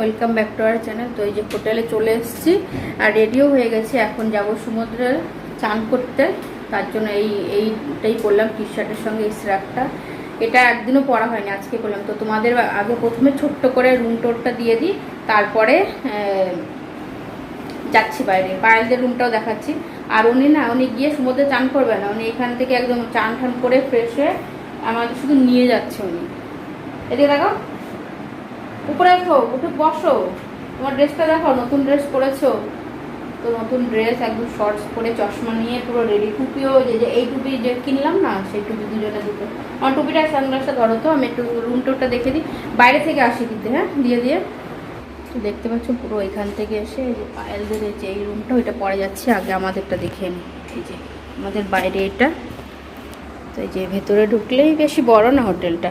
Welcome back to our channel. তো এই যে হোটেলে চলে এসেছি আর রেডিও হয়ে গেছে, এখন যাব সমুদ্রে চান করতে। তার জন্য এইটাই করলাম, টি শার্টের সঙ্গে এই স্রাকটা। এটা একদিনও পরা হয়নি, আজকে করলাম। তো তোমাদের আগে প্রথমে ছোট্ট করে রুম টোরটা দিয়ে দিই, তারপরে যাচ্ছি বাইরে, পায়েলদের রুমটাও দেখাচ্ছি। আর উনি গিয়ে সমুদ্রে চান করবে না, উনি এখান থেকে একদম চান ঠান করে ফ্রেশ হয়ে আমাদের শুধু নিয়ে যাচ্ছে। উনি এদিকে দেখো, উপরে দেখো, উঠে বসো, তোমার ড্রেসটা দেখো, নতুন ড্রেস পরেছো তো, নতুন ড্রেস একদম শর্টস পরে চশমা নিয়ে পুরো রেডি। টুপিও যে এই টুপি যে কিনলাম না, সেই টুপি দুজনে দুটো। আমার টুপিটা সানগ্লাসটা ধরো তো, আমি একটু রুম টোরটা দেখে দিই, বাইরে থেকে আসি দিতে। হ্যাঁ, দিয়ে দেখতে পাচ্ছ পুরো এখান থেকে এসে এই যে পায়েলদের যে এই রুমটা, ওইটা পরে যাচ্ছে। আগে আমাদেরটা দেখে নিই। এই যে আমাদের বাইরে এটা, তো এই যে ভেতরে ঢুকলেই, বেশি বড় না হোটেলটা।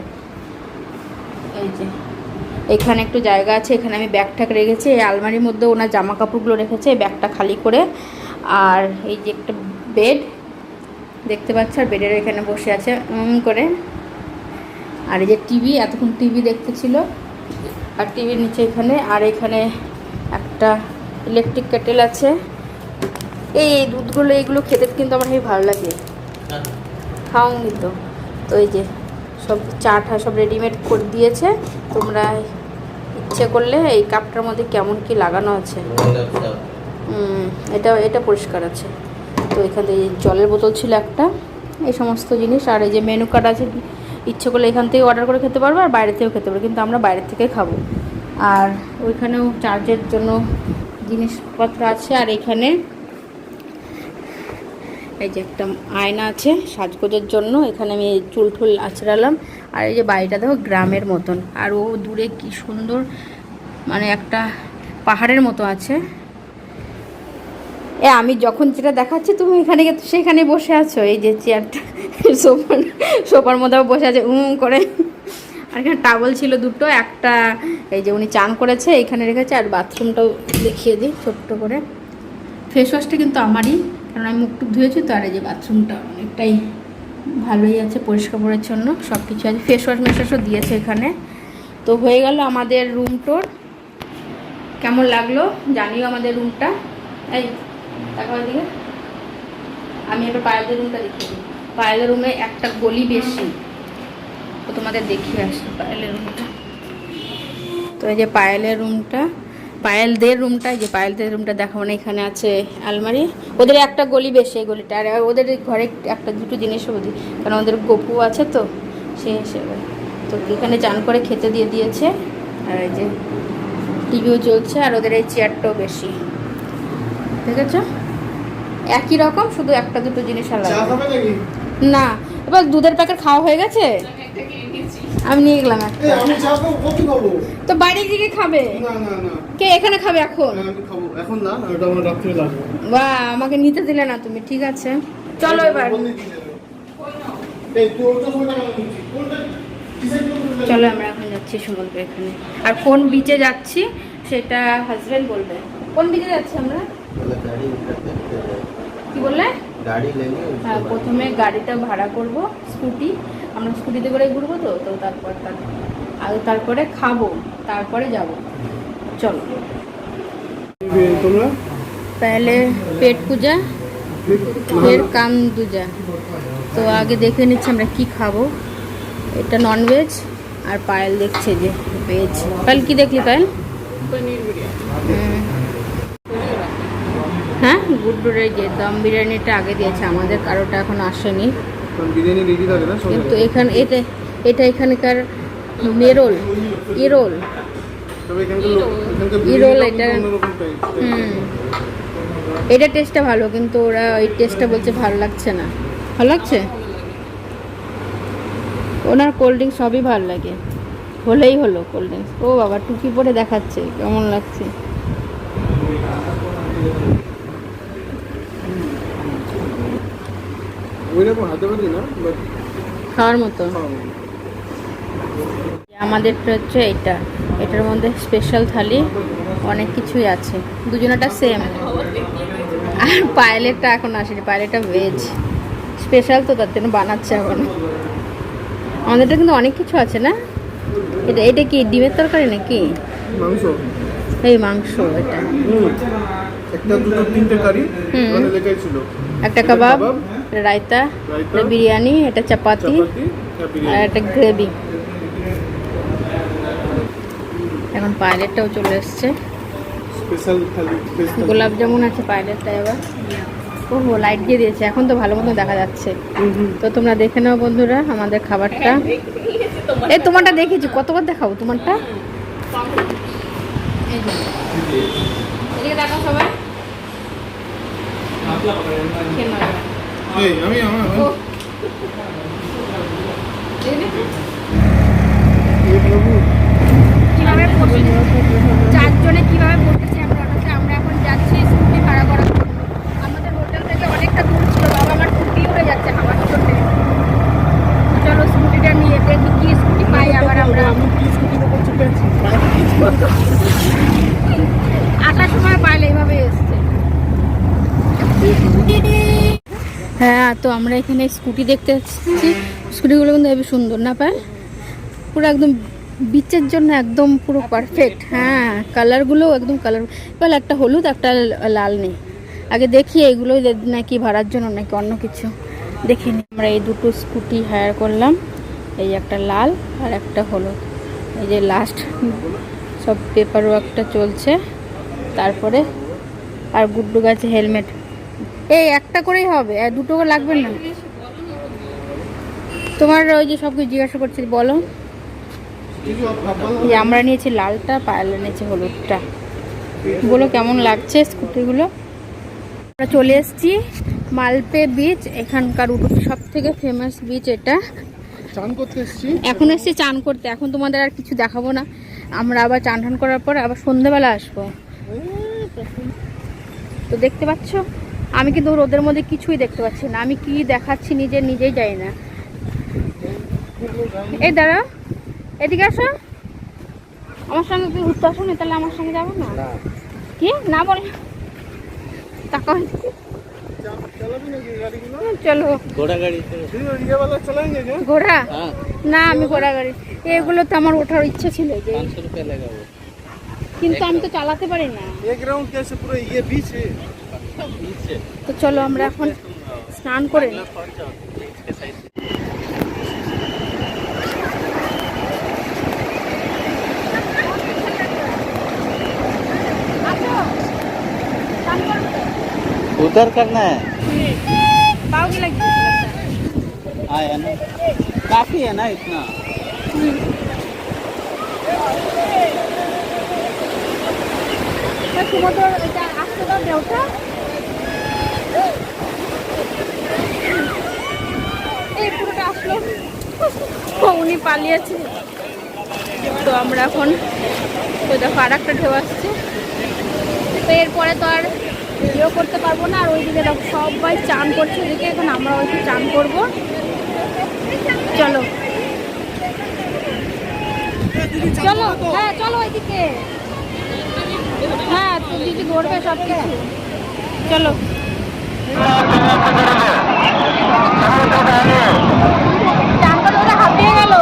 এই যে এখানে একটু জায়গা আছে, এখানে আমি ব্যাগটাকে রেখেছি। এই আলমারির মধ্যে ওনার জামা কাপড়গুলো রেখেছে, এই ব্যাগটা খালি করে। আর এই যে একটা বেড দেখতে পাচ্ছ, আর বেডের এখানে বসে আছে করে। আর এই যে টিভি, এতক্ষণ টিভি দেখতেছিল। আর টিভির নিচে এখানে, আর এখানে একটা ইলেকট্রিক কেটেল আছে। এই দুধগুলো, এইগুলো খেতে কিন্তু আমার খুবই ভালো লাগে, খাওনি তো। তো এই যে সব চা টা সব রেডিমেড করে দিয়েছে। তোমরা ইচ্ছে করলে এই কাপটার মধ্যে কেমন কি লাগানো আছে, এটা পরিষ্কার আছে। তো এখান থেকে জলের বোতল ছিল একটা, এই সমস্ত জিনিস। আর এই যে মেনু কার্ড আছে, ইচ্ছে করলে এখান থেকে অর্ডার করে খেতে পারবো, আর বাইরে থেকেও খেতে পারবো, কিন্তু আমরা বাইরে থেকে খাবো। আর ওইখানেও চার্জের জন্য জিনিসপত্র আছে। আর এখানে এই যে একটা আয়না আছে সাজগোজের জন্য, এখানে আমি চুল টুল আছড়ালাম। আর এই যে বাড়িটা দেখো গ্রামের মতন, আর ও দূরে কি সুন্দর, মানে একটা পাহাড়ের মতো আছে। আমি যখন যেটা দেখাচ্ছি তুমি এখানে সেখানে বসে আছো। এই যে চেয়ারটা, সোফার মধ্যেও বসে আছে করে। আর এখানে টাওয়েল ছিল দুটো, একটা এই যে উনি চান করেছে এখানে রেখেছে। আর বাথরুমটাও দেখিয়ে দিই ছোট্ট করে। ফেস ওয়াশটা কিন্তু আমারই, কারণ আমি মুখটুক ধুয়েছি তো। আর এই যে বাথরুমটা অনেকটাই ভালোই আছে, পরিষ্কার পরিচ্ছন্ন সব কিছু আছে, ফেস ওয়াশ মেশওয়াশও দিয়েছে এখানে। তো হয়ে গেল আমাদের রুম টোর। কেমন লাগলো জানিও আমাদের রুমটা। এই দেখো দিকে, আমি এবার পায়েলের রুমটা দেখিয়ে দিই। পায়েলের রুমে একটা গলি বেশি, তো তোমাদের দেখিয়ে আসি পায়েলের রুমটা। তো এই যে পায়েলের রুমটা, পায়েলদের রুমটা, এই যে পায়েলদের রুমটা দেখো, মানে এখানে আছে আলমারি। ওদের একটা গলি বেশি, এই গলিটা। আর ওদের ঘরে একটা দুটো জিনিসও দিই, কারণ ওদের গপু আছে তো, সেই হিসেবে। তো এখানে চান করে খেতে দিয়ে দিয়েছে। আর এই যে টিভিও চলছে। আর ওদের এই চেয়ারটাও বেশি, দেখেছো, একই রকম, শুধু একটা দুটো জিনিস আলাদা। না, এবার দুধের প্যাকেট খাওয়া হয়ে গেছে, আমি নিয়ে গেলাম একটা। তো বাইরে দিকে খাবে কে, এখানে খাবে এখন না, বা আমাকে নিতে দিলে না তুমি। ঠিক আছে চলো এবার, চলো আমরা এখন যাচ্ছি সমুদ্রে এখানে। আর কোন বিচে যাচ্ছি সেটা হাজবেন্ড বলবে। কোন বিচে যাচ্ছি আমরা, কি বললে? হ্যাঁ, প্রথমে গাড়িটা ভাড়া করব, স্কুটি। আমরা স্কুটিতে করে ঘুরবো তো, তারপরে খাবো, তারপরে যাব। চলো, पहले पेट पूजा फिर काम दूजा। তো আগে দেখে নিচ্ছি আমরা কি খাবো। এটা ননভেজ, আর পায়েল দেখছে যে ভেজ। পায়েল কি দেখলি পায়েল? পনির বিরিয়ানি। হ্যাঁ, গুড্ডুরের যে দম বিরিয়ানিটা আগে দিয়েছে, আমাদের কারোটা এখন আসেনি। কিন্তু এখানে এটা এখানকার মেরোল ইরোল এটা। এটা টেস্টটা ভালো, কিন্তু ওরা ওই টেস্টটা বলছে ভালো লাগছে না। ভালো লাগছে ওনার, কোল্ড ড্রিঙ্কস সবই ভালো লাগে, হলেই হলো কোল্ড ড্রিঙ্কস। ও বাবা, টুপি পরে দেখাচ্ছে, কেমন লাগছে। খাওয়ার মতো। আমাদেরটা হচ্ছে এটা, এটার মধ্যে স্পেশাল থালি, অনেক কিছুই আছে, দুজনেটা সেম। আর পায়েলেরটা এখন আসেনি, পায়েলেরটা ভেজ স্পেশাল, তো তার জন্য বানাচ্ছে এখন। আমাদেরটা কিন্তু অনেক কিছু আছে না। এটা কি ডিমের তরকারি নাকি? এই মাংস এটা একটা দুটো তিনটে কারি মানে লেখাই ছিল। একটা কাবাব, রায়তা, এটা বিরিয়ানি, এটা চাপাতি আর একটা গ্রেভি। এখন পাইলেটটাও চলে এসছে, স্পেশাল থালি, গোলাপ জামুন আছে পাইলেটটা। এবার ওহো লাইট দিয়ে দিয়েছে, এখন তো ভালো মতো দেখা যাচ্ছে। তো তোমরা দেখে নাও বন্ধুরা আমাদের খাবারটা। এই তোমারটা দেখেছি, কতবার দেখাবো তোমারটা। এদিকে দেখো সবাই। এই আমি ও। কিভাবে চারজনে কিভাবে বসেছি আমরা অটোতে। আমরা এখন যাচ্ছি স্কুটি ভাড়া করার জন্য। আমাদের হোটেল থেকে অনেকটা দূর ছিল, বাবা আমার স্কুটি উড়ে যাচ্ছে হাওয়ার জন্য। চলো স্কুটিটা নিয়ে দেখি কি স্কুটি পাই আবার আমরা। আসার সময় পাইলে এইভাবে এসছে। হ্যাঁ, তো আমরা এখানে স্কুটি দেখতে এসেছি। স্কুটিগুলো কিন্তু হেবি সুন্দর না পায়, পুরো একদম বিচের জন্য একদম পুরো পারফেক্ট। হ্যাঁ, কালারগুলো একদম কালার। এবার একটা হলুদ একটা লাল নেই। আগে দেখি এইগুলোই নাকি ভাড়ার জন্য নাকি অন্য কিছু দেখিনি। আমরা এই দুটো স্কুটি হায়ার করলাম, এই একটা লাল আর একটা হলুদ। এই যে লাস্ট সব পেপার ওয়ার্কটা চলছে, তারপরে আর গুড্ডু গাছে হেলমেট। এই একটা করেই হবে, আর দুটো করে লাগবে না তোমার? ওই যে সব কিছু জিজ্ঞাসা করছি, বলো। যে আমরা নিয়েছি লালটা, পায়েলা নিয়েছে হলুদটা। বলো কেমন লাগছে স্কুটিগুলো। আমরা চলে এসেছি মালপে বিচ, এখানকার সব থেকে ফেমাস বিচ এটা। চান করতে এসেছি, এখন এসেছি চান করতে। এখন তোমাদের আর কিছু দেখাবো না, আমরা আবার চান টান করার পর আবার সন্ধ্যাবেলা আসবো। তো দেখতে পাচ্ছ আমি কিন্তু রোদের মধ্যে কিছুই দেখতে পাচ্ছি না, আমি কি দেখাচ্ছি নিজেই জানি না। এই দাঁড়া, এদিকে আসো, আমার সঙ্গে কি ঘুরতে আসো না? তাহলে আমার সঙ্গে যাবে না কি না বল। তাকাও, চলো ঘোড়া গাড়ি ঘোড়া না, আমি ঘোড়া গাড়ি এগুলো তো আমার ওঠার ইচ্ছা ছিল যে, কিন্তু আমি তো চালাতে পারি না। তো চলো আমরা এখন স্নান করে নিই। उधर करना है। पाव की लगी आया ना, काफी है ना इतना। সমুদ্র এটা আসতে দাও ঢেউটা। এই পুরোটা আসলো, উনি পালিয়েছে। তো আমরা এখন তো দেখো আর একটা ঢেউ আসছে। তো এরপরে তো আর ইয়েও করতে পারবো না। আর ওইদিকে দেখো সবাই চান করছে ওইদিকে, এখন আমরা ওইদিকে চান করবো। চলো চলো, হ্যাঁ চলো ওইদিকে। হ্যাঁ তো দিদি ধরবে সব কিছু। চলো চান করা ওরা হাঁপিয়ে গেল,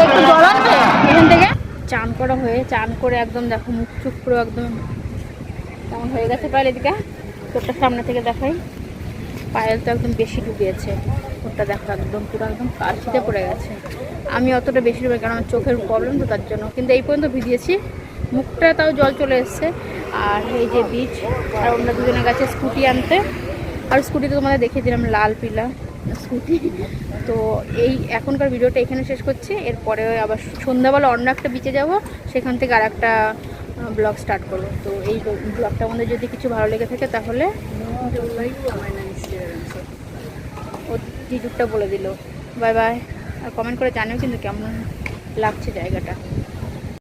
একটু জল আনবে এখান থেকে। চান করা হয়ে চান করে একদম দেখো মুখ চুপ পুরো একদম কেমন হয়ে গেছে। পায়েল এদিকে তোরটা সামনে থেকে দেখাই। পায়েল তো একদম বেশি ডুবিয়েছে, ওটা দেখো একদম পুরো একদম কাছিতে পড়ে গেছে। আমি অতটা বেশি ডুবে, কারণ আমার চোখের প্রবলেম তো তার জন্য। কিন্তু এই পর্যন্ত ভিজিয়েছি, মুখটা তাও জল চলে এসছে। আর এই যে বিচ, আর অন্য দুজনের কাছে স্কুটি আনতে। আর স্কুটিতে তোমাদের দেখিয়ে দিলাম লাল পিলা স্কুটি। তো এই এখনকার ভিডিওটা এখানে শেষ করছি। এরপরে আবার সন্ধ্যাবেলা অন্য একটা বিচে যাব, সেখান থেকে আর একটা ব্লগ স্টার্ট করবো। তো এই ব্লগটা আমাদের যদি কিছু ভালো লেগে থাকে তাহলে ও টিজুরটা বলে দিল। Bye bye. আর কমেন্ট করে জানিও কিন্তু কেমন লাগছে জায়গাটা।